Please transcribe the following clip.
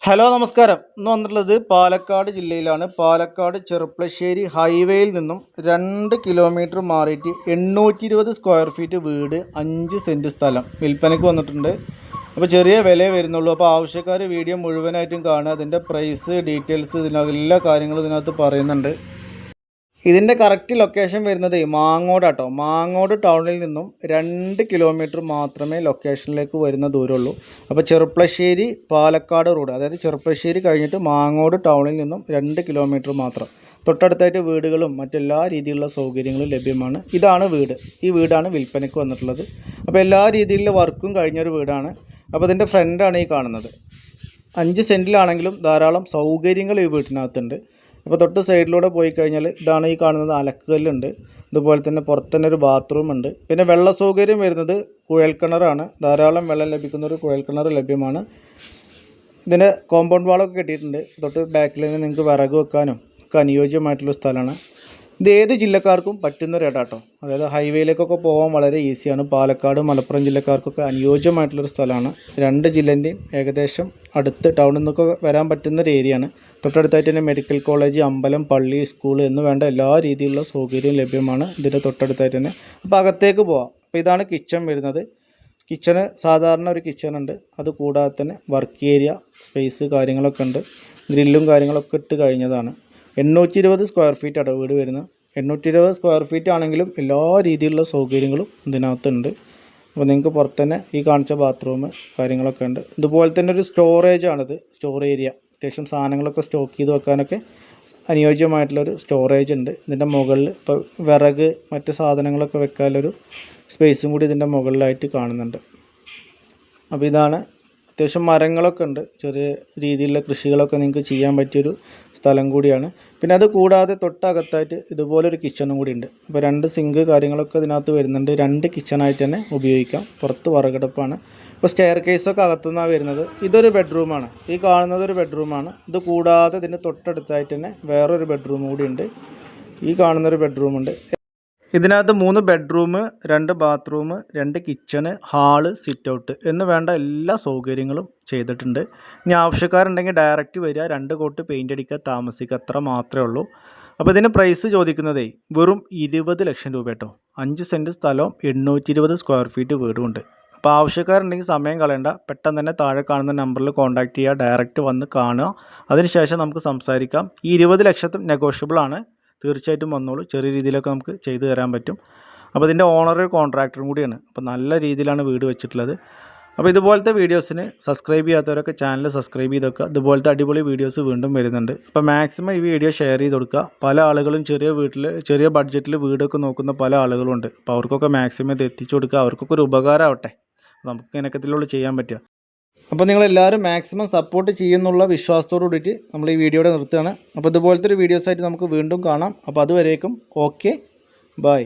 Hello നമസ്കാരം. ഇന്ന് വന്നിട്ടുള്ളത് പാലക്കാട് ജില്ലയിലാണ്. പാലക്കാട് ചെറുപ്പളശ്ശേരി ഹൈവേയിൽ നിന്നും 2 കിലോമീറ്റർ മാറിയിട്ട് 820 സ്ക്വയർ ഫീറ്റ് വീട് 5 സെൻറ്റ് സ്ഥലം വിൽപ്പനയ്ക്ക് വന്നിട്ടുണ്ട്. അപ്പോൾ ചെറിയ വിലയെ വരുന്നുള്ളൂ. അപ്പോൾ ആവശ്യക്കാർ വീഡിയോ മുഴുവനായിട്ടും കാണുക. അതിൻ്റെ പ്രൈസ് ഡീറ്റെയിൽസ് എല്ലാ കാര്യങ്ങളും ഇതിനകത്ത് പറയുന്നുണ്ട്. ഇതിൻ്റെ കറക്റ്റ് ലൊക്കേഷൻ വരുന്നത് മാങ്ങോടാട്ടോ. മാങ്ങോട് ടൗണിൽ നിന്നും 2 കിലോമീറ്റർ മാത്രമേ ലൊക്കേഷനിലേക്ക് വരുന്ന ദൂരമുള്ളൂ. അപ്പോൾ ചെറുപ്പളശ്ശേരി പാലക്കാട് റോഡ്, അതായത് ചെറുപ്പളശ്ശേരി കഴിഞ്ഞിട്ട് മാങ്ങോട് ടൗണിൽ നിന്നും 2 കിലോമീറ്റർ മാത്രം. തൊട്ടടുത്തായിട്ട് വീടുകളും മറ്റെല്ലാ രീതിയിലുള്ള സൗകര്യങ്ങളും ലഭ്യമാണ്. ഇതാണ് വീട്. ഈ വീടാണ് വിൽപ്പനയ്ക്ക് വന്നിട്ടുള്ളത്. അപ്പോൾ എല്ലാ രീതിയിലുള്ള വർക്കും കഴിഞ്ഞൊരു വീടാണ്. അപ്പോൾ ഇതിൻ്റെ ഫ്രണ്ടാണ് ഈ കാണുന്നത്. 5 സെൻറ്റിലാണെങ്കിലും ധാരാളം സൗകര്യങ്ങൾ ഈ വീട്ടിനകത്തുണ്ട്. അപ്പോൾ തൊട്ട് സൈഡിലൂടെ പോയി കഴിഞ്ഞാൽ ഇതാണ് ഈ കാണുന്നത് അലക്കുകല്ലുണ്ട്. ഇതുപോലെ തന്നെ പുറത്തുതന്നെ ഒരു ബാത്റൂം ഉണ്ട്. പിന്നെ വെള്ള സൗകര്യം വരുന്നത് കുഴൽക്കിണറാണ്. ധാരാളം വെള്ളം ലഭിക്കുന്ന ഒരു കുഴൽക്കിണർ ലഭ്യമാണ്. ഇതിന് കോമ്പൗണ്ട് വാളൊക്കെ കെട്ടിയിട്ടുണ്ട്. തൊട്ട് ബാക്കിൽ നിന്ന് നിങ്ങൾക്ക് വിറക് വെക്കാനും ഒക്കെ അനുയോജ്യമായിട്ടുള്ള സ്ഥലമാണ്. ഇത് ഏത് ജില്ലക്കാർക്കും പറ്റുന്നൊരു ഇടാട്ടോ. അതായത് ഹൈവേയിലേക്കൊക്കെ പോകാൻ വളരെ ഈസിയാണ്. പാലക്കാട് മലപ്പുറം ജില്ലക്കാർക്കൊക്കെ അനുയോജ്യമായിട്ടുള്ളൊരു സ്ഥലമാണ്. 2 ജില്ലേൻ്റെയും ഏകദേശം അടുത്ത് ടൗണിൽ നിന്നൊക്കെ വരാൻ പറ്റുന്നൊരു ഏരിയയാണ്. തൊട്ടടുത്തായിട്ട് തന്നെ മെഡിക്കൽ കോളേജ്, അമ്പലം, പള്ളി, സ്കൂൾ എന്ന് വേണ്ട എല്ലാ രീതിയിലുള്ള സൗകര്യവും ലഭ്യമാണ് ഇതിൻ്റെ തൊട്ടടുത്തായിട്ട് തന്നെ. അപ്പോൾ അകത്തേക്ക് പോവാം. അപ്പോൾ ഇതാണ് കിച്ചൺ വരുന്നത്. കിച്ചണ് സാധാരണ ഒരു കിച്ചണുണ്ട്. അത് കൂടാതെ തന്നെ വർക്ക് ഏരിയ സ്പേസ് കാര്യങ്ങളൊക്കെ ഉണ്ട്. ഗ്രില്ലും കാര്യങ്ങളൊക്കെ ഇട്ട് കഴിഞ്ഞതാണ്. 820 സ്ക്വയർ ഫീറ്റ് ആണ് വീട് വരുന്നത്. 820 സ്ക്വയർ ഫീറ്റ് ആണെങ്കിലും എല്ലാ രീതിയിലുള്ള സൗകര്യങ്ങളും ഇതിനകത്തുണ്ട്. അപ്പോൾ നിങ്ങൾക്ക് പുറത്ത് തന്നെ ഈ കാണിച്ച ബാത്റൂം കാര്യങ്ങളൊക്കെ ഉണ്ട്. ഇതുപോലെ തന്നെ ഒരു സ്റ്റോറേജ് ആണിത്. സ്റ്റോർ ഏരിയ അത്യാവശ്യം സാധനങ്ങളൊക്കെ സ്റ്റോക്ക് ചെയ്ത് വെക്കാനൊക്കെ അനുയോജ്യമായിട്ടുള്ളൊരു സ്റ്റോറേജ് ഉണ്ട്. ഇതിൻ്റെ മുകളിൽ ഇപ്പോൾ വിറക് മറ്റ് സാധനങ്ങളൊക്കെ വെക്കാനുള്ളൊരു സ്പേസും കൂടി ഇതിൻ്റെ മുകളിലായിട്ട് കാണുന്നുണ്ട്. അപ്പോൾ ഇതാണ്. അത്യാവശ്യം മരങ്ങളൊക്കെ ഉണ്ട്. ചെറിയ രീതിയിലുള്ള കൃഷികളൊക്കെ നിങ്ങൾക്ക് ചെയ്യാൻ പറ്റിയൊരു സ്ഥലം കൂടിയാണ്. പിന്നെ അത് കൂടാതെ തൊട്ടകത്തായിട്ട് ഇതുപോലൊരു കിച്ചണും കൂടി ഉണ്ട്. അപ്പോൾ 2 സിങ്ക് കാര്യങ്ങളൊക്കെ ഇതിനകത്ത് വരുന്നുണ്ട്. 2 കിച്ചണായിട്ട് തന്നെ ഉപയോഗിക്കാം. പുറത്ത് വിറകടുപ്പാണ്. ഇപ്പോൾ സ്റ്റെയർ കേസൊക്കെ അകത്തുനിന്നാണ് വരുന്നത്. ഇതൊരു ബെഡ്റൂമാണ്. ഈ കാണുന്നത് ഒരു ബെഡ്റൂമാണ്. ഇത് കൂടാതെ ഇതിൻ്റെ തൊട്ടടുത്തായിട്ട് തന്നെ വേറൊരു ബെഡ്റൂം കൂടി ഉണ്ട്. ഈ കാണുന്നൊരു ബെഡ്റൂമുണ്ട്. ഇതിനകത്ത് 3 bedroom, 2 bathroom, 2 kitchen, hall, sit out എന്ന് വേണ്ട എല്ലാ സൗകര്യങ്ങളും ചെയ്തിട്ടുണ്ട്. ഇനി ആവശ്യക്കാരുണ്ടെങ്കിൽ ഡയറക്റ്റ് വരിക, 2 കോട്ട് പെയിൻ്റ് അടിക്കുക, താമസിക്കുക, അത്ര മാത്രമേ ഉള്ളൂ. അപ്പോൾ ഇതിന് പ്രൈസ് ചോദിക്കുന്നതേ വെറും 20 ലക്ഷം രൂപ കേട്ടോ. 5 സെൻറ്റ് സ്ഥലവും 820 സ്ക്വയർ ഫീറ്റ് വീടുമുണ്ട്. അപ്പോൾ ആവശ്യക്കാരുണ്ടെങ്കിൽ സമയം കളയണ്ട, പെട്ടെന്ന് തന്നെ താഴെ കാണുന്ന നമ്പറിൽ കോൺടാക്റ്റ് ചെയ്യുക, ഡയറക്റ്റ് വന്ന് കാണുക. അതിനുശേഷം നമുക്ക് സംസാരിക്കാം. ഈ 20 ലക്ഷത്തും നെഗോഷ്യബിൾ ആണ്. തീർച്ചയായിട്ടും വന്നോളൂ. ചെറിയ രീതിയിലൊക്കെ നമുക്ക് ചെയ്തു തരാൻ പറ്റും. അപ്പോൾ ഇതിൻ്റെ ഓണർ കോൺട്രാക്ടറും കൂടിയാണ്. അപ്പോൾ നല്ല രീതിയിലാണ് വീട് വെച്ചിട്ടുള്ളത്. അപ്പോൾ ഇതുപോലത്തെ വീഡിയോസിന് സബ്സ്ക്രൈബ് ചെയ്യാത്തവരൊക്കെ ചാനൽ സബ്സ്ക്രൈബ് ചെയ്ത് വെക്കുക. ഇതുപോലത്തെ അടിപൊളി വീഡിയോസ് വീണ്ടും വരുന്നുണ്ട്. അപ്പോൾ മാക്സിമം ഈ വീഡിയോ ഷെയർ ചെയ്ത് കൊടുക്കുക. പല ആളുകളും ചെറിയ ബഡ്ജറ്റിൽ വീടൊക്കെ നോക്കുന്ന പല ആളുകളുണ്ട്. അപ്പോൾ അവർക്കൊക്കെ മാക്സിമം ഇത് എത്തിച്ചു കൊടുക്കുക. അവർക്കൊക്കെ ഒരു ഉപകാരമാവട്ടെ. നമുക്ക് ഇനക്കത്തിലുള്ള ചെയ്യാൻ പറ്റുക. അപ്പോൾ നിങ്ങളെല്ലാവരും മാക്സിമം സപ്പോർട്ട് ചെയ്യുന്നുള്ള വിശ്വാസത്തോടു കൂടിയിട്ട് നമ്മൾ ഈ വീഡിയോയുടെ നിർത്തുകയാണ്. അപ്പോൾ ഇതുപോലത്തെ ഒരു വീഡിയോസായിട്ട് നമുക്ക് വീണ്ടും കാണാം. അപ്പോൾ അതുവരേക്കും ഓക്കെ, ബൈ.